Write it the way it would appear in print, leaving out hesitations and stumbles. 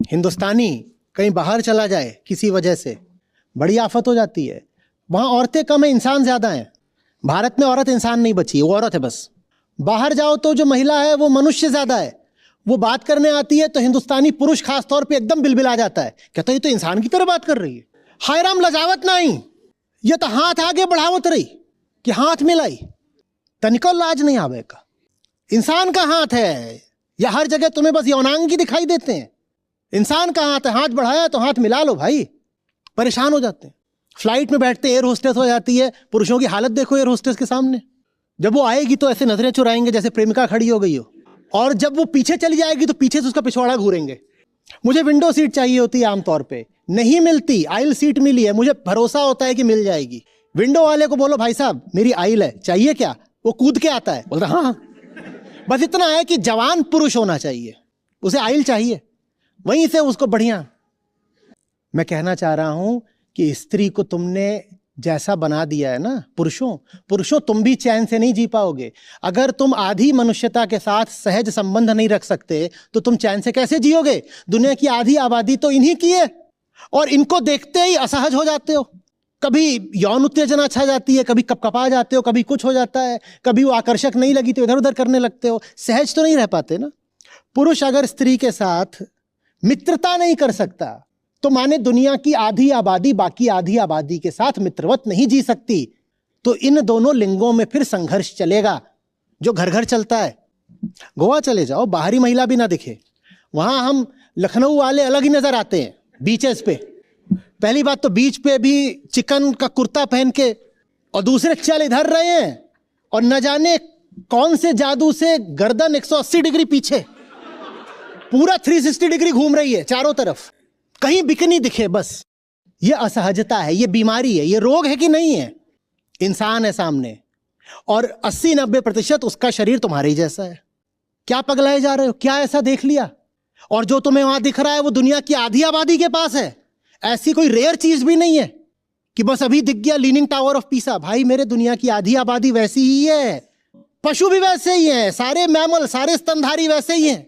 हिंदुस्तानी कहीं बाहर चला जाए किसी वजह से, बड़ी आफत हो जाती है। वहाँ औरतें कम है, इंसान ज़्यादा हैं। भारत में औरत इंसान नहीं बची, वो औरत है बस। बाहर जाओ तो जो महिला है वो मनुष्य ज़्यादा है। वो बात करने आती है तो हिंदुस्तानी पुरुष खास तौर पे एकदम बिलबिला जाता है, कहता है ये तो इंसान की तरह बात कर रही है। हाय राम लजावत नहीं, ये तो हाथ आगे बढ़ावत रही कि हाथ मिलाई, तनिको लाज नहीं आवे का। इंसान का हाथ है, या हर जगह तुम्हें बस यौनांगी दिखाई देते हैं। इंसान का हाथ है, हाथ बढ़ाया तो हाथ मिला लो भाई। परेशान हो जाते हैं। फ्लाइट में बैठते एयर होस्टेस हो जाती है, पुरुषों की हालत देखो एयर होस्टेस के सामने। जब वो आएगी तो ऐसे नजरें चुराएंगे जैसे प्रेमिका खड़ी हो गई हो, और जब वो पीछे चली जाएगी तो पीछे से उसका पिछवाड़ा घूरेंगे। मुझे विंडो सीट चाहिए होती है आमतौर पे, नहीं मिलती। आइल सीट मिली है, मुझे भरोसा होता है कि मिल जाएगी। विंडो वाले को बोलो भाई साहब मेरी आइल है, चाहिए क्या? वो कूद के आता है, बोलता हाँ। बस इतना है कि जवान पुरुष होना चाहिए, उसे आइल चाहिए, वहीं से उसको बढ़िया। मैं कहना चाह रहा हूं कि स्त्री को तुमने जैसा बना दिया है ना, पुरुषों तुम भी चैन से नहीं जी पाओगे। अगर तुम आधी मनुष्यता के साथ सहज संबंध नहीं रख सकते तो तुम चैन से कैसे जियोगे? दुनिया की आधी आबादी तो इन्हीं की है, और इनको देखते ही असहज हो जाते हो। कभी यौन उत्तेजना छा जाती है, कभी कपकपा जाते हो, कभी कुछ हो जाता है, कभी वो आकर्षक नहीं लगी तो इधर उधर करने लगते हो। सहज तो नहीं रह पाते ना। पुरुष अगर स्त्री के साथ मित्रता नहीं कर सकता तो माने दुनिया की आधी आबादी बाकी आधी आबादी के साथ मित्रवत नहीं जी सकती। तो इन दोनों लिंगों में फिर संघर्ष चलेगा जो घर घर चलता है। गोवा चले जाओ, बाहरी महिला भी ना दिखे, वहां हम लखनऊ वाले अलग ही नजर आते हैं बीचेस पे। पहली बात तो बीच पे भी चिकन का कुर्ता पहन के, और दूसरे चल इधर रहे हैं और न जाने कौन से जादू से गर्दन 180 डिग्री पीछे, पूरा 360 डिग्री घूम रही है चारों तरफ, कहीं बिकनी दिखे बस। ये असहजता है, ये बीमारी है, ये रोग है कि नहीं है? इंसान है सामने और 80-90% उसका शरीर तुम्हारे ही जैसा है। क्या पगलाए जा रहे हो? क्या ऐसा देख लिया? और जो तुम्हें वहां दिख रहा है वो दुनिया की आधी आबादी के पास है। ऐसी कोई रेयर चीज भी नहीं है कि बस अभी दिख गया लीनिंग टावर ऑफ पीसा। भाई मेरे दुनिया की आधी आबादी वैसी ही है, पशु भी वैसे ही हैं, सारे मैमल, सारे स्तनधारी वैसे ही हैं।